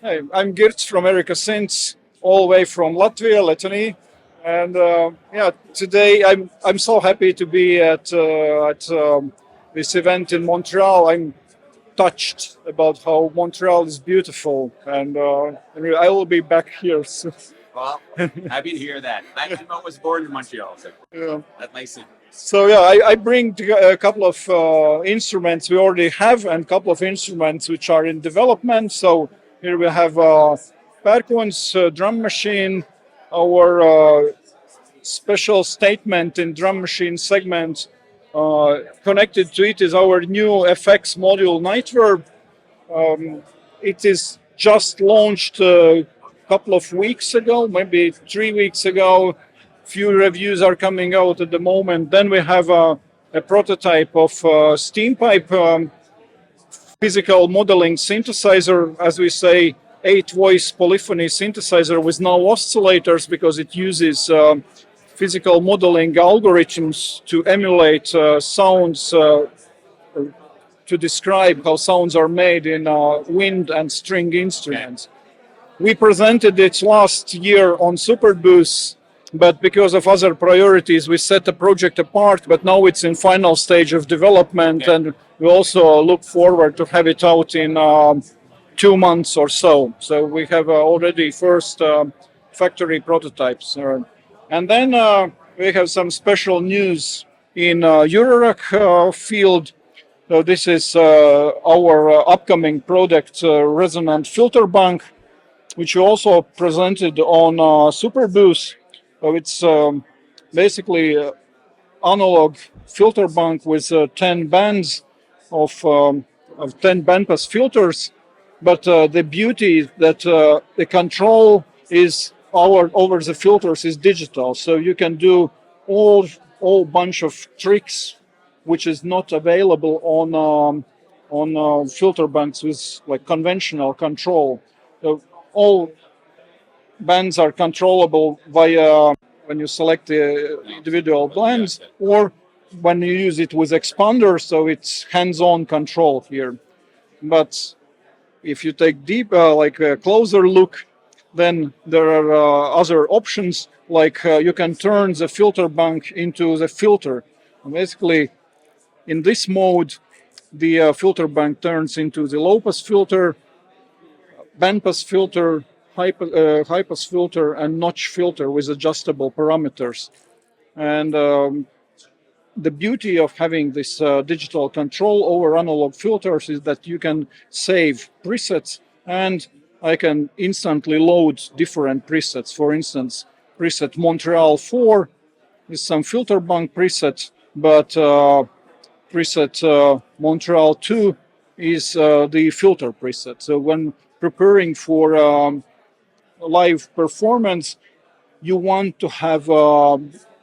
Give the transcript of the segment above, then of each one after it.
Hey, I'm Geert from Erica Synths, all the way from Latvia, Letony, and today I'm so happy to be at this event in Montreal. I'm touched about how Montreal is beautiful, and I will be back here soon. Well, happy to hear that. I was born in Montreal, so that makes sense. So yeah, I bring a couple of instruments we already have and a couple of instruments which are in development. So here we have Perkons drum machine, our special statement in drum machine segment. Connected to it is our new FX module Nightverb. It is just launched a couple of weeks ago, maybe 3 weeks ago. Few reviews are coming out at the moment. Then we have a prototype of steam pipe physical modeling synthesizer, as we say, 8-voice polyphony synthesizer with no oscillators, because it uses physical modeling algorithms to emulate sounds, to describe how sounds are made in wind and string instruments. We presented it last year on Superboost, but because of other priorities, we set the project apart, but now it's in final stage of development, and we also look forward to have it out in 2 months or so. So we have already first factory prototypes. And then we have some special news in Eurorack field. So this is our upcoming product, Resonant filter bank, which we also presented on Superboost. So it's basically analog filter bank with 10 bands of 10 bandpass filters. But the beauty is that the control is over the filters is digital. So you can do all bunch of tricks which is not available on filter banks with like conventional control. So all bands are controllable via when you select the individual bands, or when you use it with expander, so it's hands-on control here. But if you take like a closer look, then there are other options, like you can turn the filter bank into the filter. And basically, in this mode, the filter bank turns into the low-pass filter, bandpass filter, high-pass filter, and notch filter with adjustable parameters. And the beauty of having this digital control over analog filters is that you can save presets, and I can instantly load different presets. For instance, preset Montreal 4 is some filter bank preset, but preset Montreal 2 is the filter preset. So when preparing for live performance, you want to have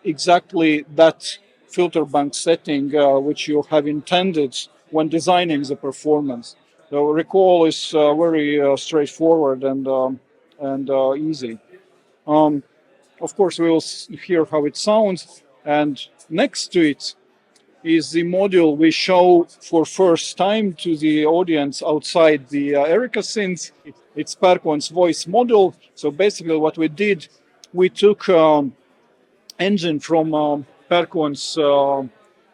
exactly that filter bank setting which you have intended when designing the performance. So recall is very straightforward and easy. Of course, we will hear how it sounds, and next to it is the module we show for first time to the audience outside the Erica Synths. It's Perkons Voice module. So basically what we did, we took engine from Perkons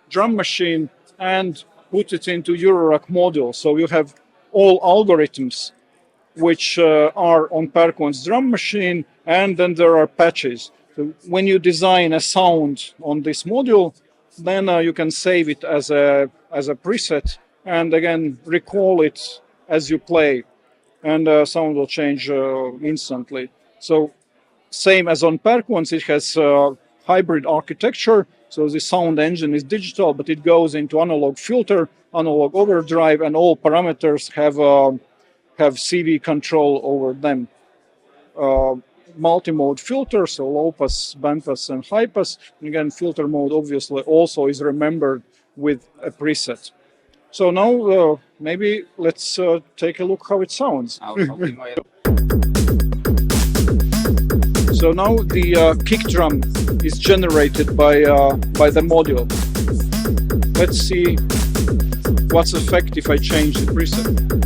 drum machine and put it into Eurorack module. So you have all algorithms which are on Perkons drum machine, and then there are patches. So when you design a sound on this module, then you can save it as a preset, and again recall it as you play, and sound will change instantly. So same as on Perkons, it has hybrid architecture. So the sound engine is digital, but it goes into analog filter, analog overdrive, and all parameters have CV control over them. Multi-mode filter, so low pass, band pass, and high pass. And again, filter mode obviously also is remembered with a preset. So now maybe let's take a look how it sounds. So now the kick drum is generated by the module. Let's see what's effect if I change the preset.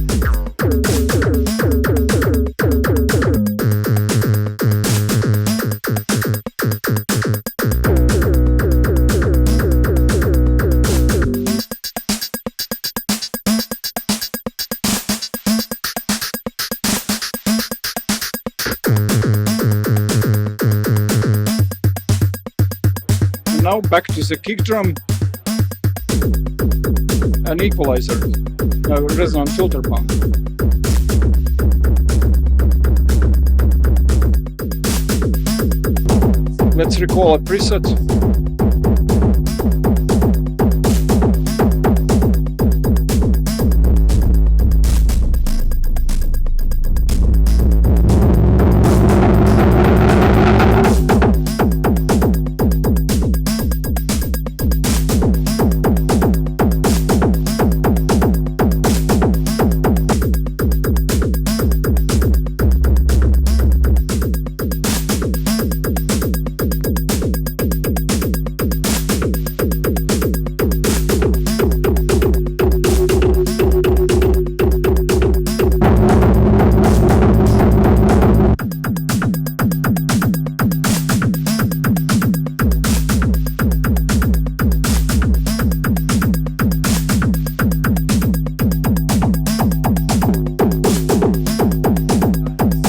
Now back to the kick drum. An equalizer, a resonant filter pump. Let's recall a preset.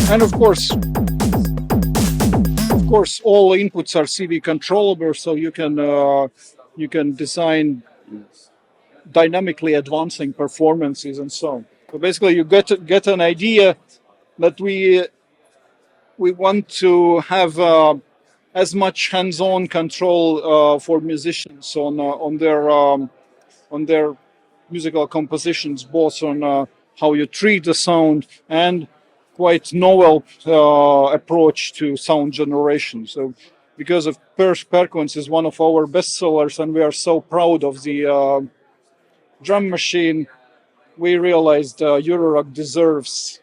And of course, all inputs are CV controllable, so you can design dynamically advancing performances and so on. So basically, you get an idea that we want to have as much hands-on control for musicians on their musical compositions, both on how you treat the sound and quite novel approach to sound generation. So because of Perkons is one of our best sellers and we are so proud of the drum machine, we realized Eurorock deserves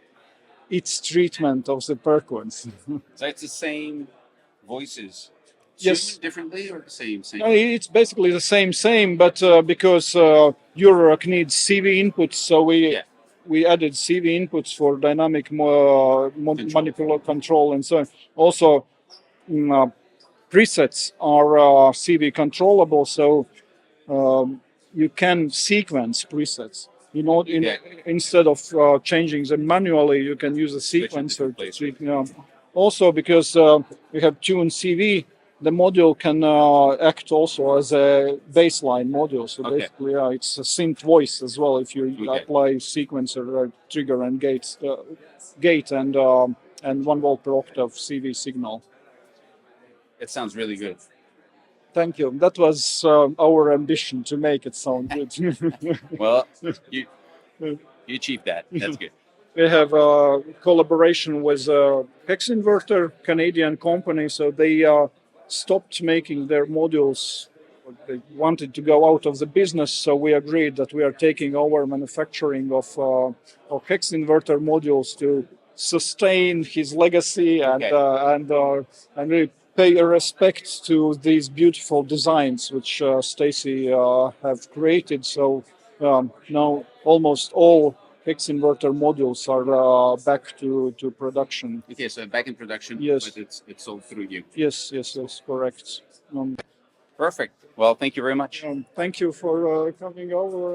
its treatment of the Perkons. So it's the same voices. Yes. Differently or the same? No, it's basically the same, but because Eurorock needs CV inputs, so we added CV inputs for dynamic manipulator control and so on. Also, presets are CV controllable, so you can sequence presets. Instead of changing them manually, you can use a sequencer. Also, because we have tuned CV, the module can act also as a baseline module. So basically, it's a synth voice as well. If you apply sequencer, trigger, and gate and 1 volt per octave CV signal. It sounds really good. Thank you. That was our ambition, to make it sound good. Well, you achieved that. That's good. We have a collaboration with Hex Inverter, Canadian company. So they stopped making their modules. They wanted to go out of the business, so we agreed that we are taking over manufacturing of Hex Inverter modules to sustain his legacy and really pay a respect to these beautiful designs which Stacy have created. So now almost all Hex Inverter modules are back to production. Okay, so back in production, yes. But it's sold through you. Yes, correct. Perfect. Well, thank you very much. Thank you for coming over.